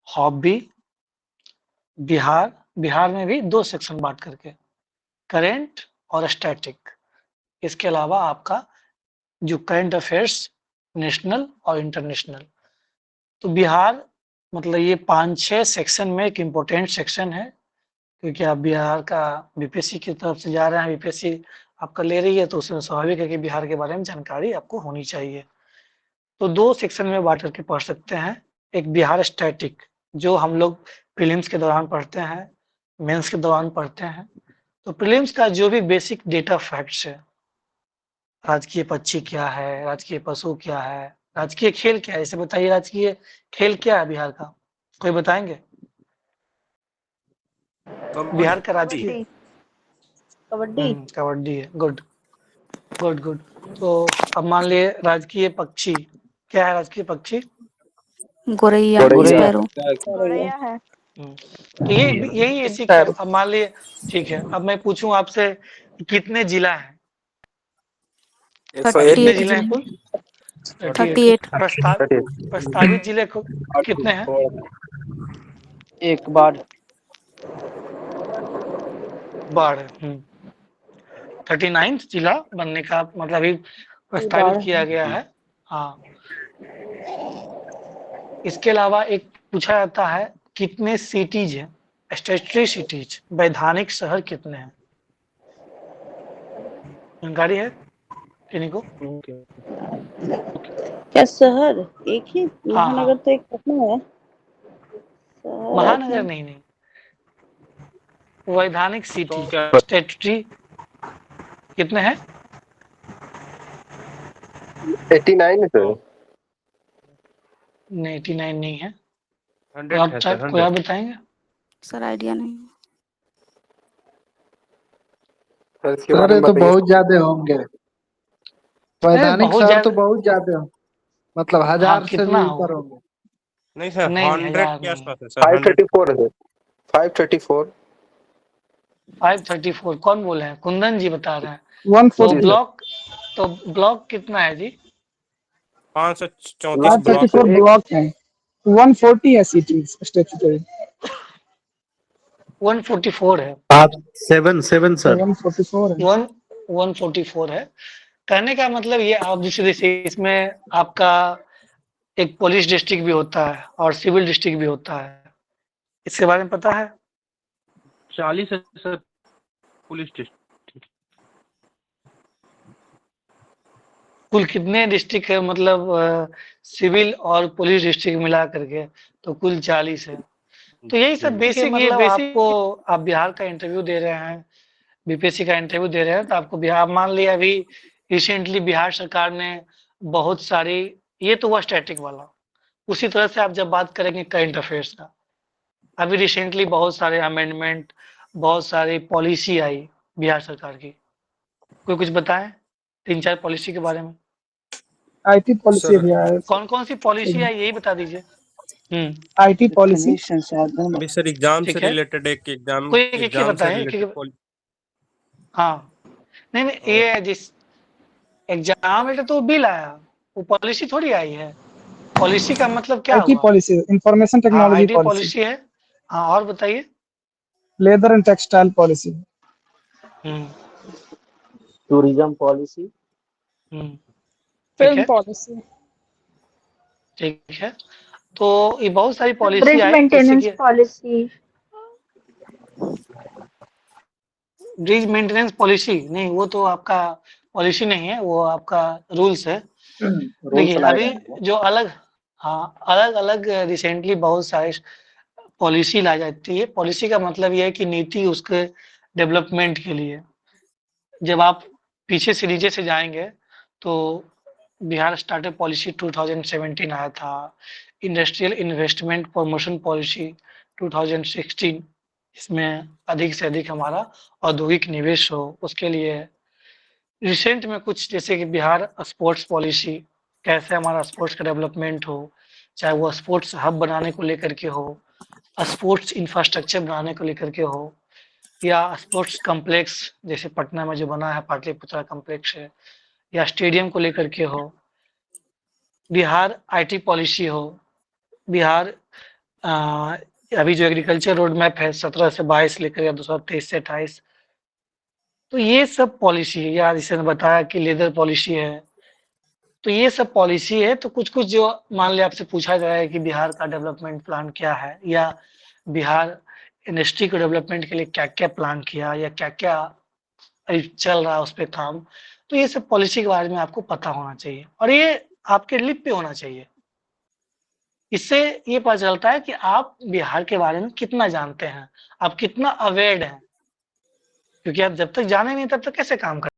Hobby, Bihar, Bihar में भी 2 section बाँट करके, करेंट और स्टैटिक। इसके अलावा आपका जो करंट अफेयर्स, नेशनल और इंटरनेशनल। तो बिहार मतलब ये 5-6 सेक्शन में एक इम्पोर्टेंट सेक्शन है, क्योंकि आप बिहार का बीपीएससी की तरफ से जा रहे हैं, बीपीएससी आपका ले रही है, तो उसमें स्वाभाविक है कि बिहार के बारे में जानकारी आपको होनी चाहिए। तो 2 सेक्शन में बाँट करके पढ़ सकते हैं। एक बिहार स्टैटिक, जो हम लोग प्रीलिम्स के दौरान पढ़ते हैं, मेंस के दौरान पढ़ते हैं। तो प्रीलिम्स का जो भी बेसिक डेटा फैक्ट्स है, राजकीय पक्षी क्या है, राजकीय पशु क्या है, राजकीय खेल क्या है? इसे बताइए, राजकीय खेल क्या है बिहार का? कोई बताएँगे? बिहार का राजकीय कबड्डी। कबड्डी है। Good, good, good. तो अब मान लिए राजकीय पक्षी, क्या है राजकीय पक्षी? गोरैया, स्पैरो। है। तो यही बेसिक है। अब मान लिए, ठीक है, अब मैं पूछूं आपसे कितने जिला हैं? कितने जिले हैं कुल? 38। प्रस्तावित जिले कितने हैं? एक बार बाढ़। 39 जिला बनने का मतलब ही प्रस्तावित किया गया है। हाँ, इसके अलावा एक पूछा जाता है कितने सिटीज हैं, स्टेचुटरी सिटीज, वैधानिक शहर कितने हैं? जानकारी है किन्हीं को? क्या शहर एक ही? हाँ, महानगर तो एक पटना है। महानगर नहीं, वैधानिक सिटी, स्टेचुटरी कितने हैं? 89 है सर। नहीं, 89 नहीं है। 100 है सर, कोई आप बताएंगे? सर आइडिया नहीं। सर ये तो बहुत ज्यादा होंगे, वैधानिक बहुत शहर ज्यादा। तो बहुत ज्यादा हो, मतलब हाँ, 1000 से कितना भी होगा? ऊपर होंगे। नहीं सर, नहीं, 100 हजार के नहीं। आसपास है सर। 534 है सर, 534। 534 कौन बोले हैं? कुंदन जी बता रहे हैं। 140 तो ब्लॉक कितना है जी? 534 ब्लॉक 534 ब्लॉक है, 140 है सिटीज स्टेचुटरी। 144 है। 7 सर। 144 है। 144 है। कहने का मतलब ये, आप जैसे इसमें आपका एक पुलिस डिस्ट्रिक्ट भी होता है और सिविल डिस्ट्रिक्ट भी होता है, इसके बारे में पता है? 40 है सर पुलिस डिस्ट्रिक्ट। कुल कितने डिस्ट्रिक्ट है, मतलब सिविल और पुलिस डिस्ट्रिक्ट मिला करके? तो कुल 40 है। तो यही सब बेसिक, मतलब आपको, आप बिहार का इंटरव्यू दे रहे हैं, बीपीएससी का इंटरव्यू दे रहे हैं, तो आपको बिहार, मान लिया अभी रिसेंटली बिहार सरकार ने बहुत सारी, ये तो हुआ स्टैटिक वाला। उसी तरह से आप जब बात करेंगे करंट अफेयर्स का, अभी रिसेंटली बहुत सारे अमेंडमेंट, बहुत सारी पॉलिसी आई बिहार सरकार की। कोई कुछ बताएं 3-4 पॉलिसी के बारे में? आईटी पॉलिसी भी है। कौन कौन सी पॉलिसी आई यही बता दीजिए। आईटी पॉलिसी, अभी सर एग्जाम से ठीक है। रिलेटेड एक एग्जाम कोई एक ही एग्जाम से बताएं, रिलेटेड। हाँ, नहीं ये जिस एग्जाम में तो बिल आया, वो पॉलिसी थोड़ी आई है। पॉलिसी का मतलब क्या आईटी हुआ? पॉलिसी, इंफॉर्मेशन हाँ, टेक्नोलॉजी आईटी पॉलिसी, पॉलिसी है। हाँ, और बताइए। Leather and textile policy, tourism policy, film policy, ठीक है। तो ये बहुत सारी पॉलिसी ब्रिज आई, maintenance policy. Bridge maintenance policy नहीं, वो तो आपका पॉलिसी नहीं है, वो आपका रूल्स है। देखिए अभी जो अलग, हाँ, अलग अलग रिसेंटली बहुत सारे पॉलिसी लाई जाती है। पॉलिसी का मतलब ये है कि नीति उसके डेवलपमेंट के लिए। जब आप पीछे से नीचे से जाएंगे तो बिहार स्टार्टअप पॉलिसी 2017 आया था, इंडस्ट्रियल इन्वेस्टमेंट प्रमोशन पॉलिसी 2016, इसमें अधिक से अधिक हमारा औद्योगिक निवेश हो, उसके लिए। रिसेंट में कुछ जैसे कि बिहार स्पोर्ट्स पॉलिसी, कैसे हमारा स्पोर्ट्स का डेवलपमेंट हो, चाहे वो स्पोर्ट्स हब बनाने को लेकर के हो, स्पोर्ट्स इंफ्रास्ट्रक्चर बनाने को लेकर के हो, या स्पोर्ट्स कॉम्प्लेक्स जैसे पटना में जो बना है पाटलिपुत्रा कॉम्प्लेक्स है, या स्टेडियम को लेकर के हो, बिहार आईटी पॉलिसी हो, बिहार अभी जो एग्रीकल्चर रोड मैप है 17 से 22 लेकर या 2023 से 28, तो ये सब पॉलिसी है। या जिसे बताया कि लेदर पॉलिसी है, तो ये सब पॉलिसी है। तो कुछ कुछ जो मान लिया आपसे पूछा जाए कि बिहार का डेवलपमेंट प्लान क्या है, या बिहार इंडस्ट्री को डेवलपमेंट के लिए क्या क्या प्लान किया, या क्या क्या चल रहा है उस पर काम, तो ये सब पॉलिसी के बारे में आपको पता होना चाहिए और ये आपके लिप पे होना चाहिए। इससे ये पता चलता है कि आप बिहार के बारे में कितना जानते हैं, आप कितना अवेयर हैं, क्योंकि आप जब तक जाने नहीं तब तक कैसे काम कर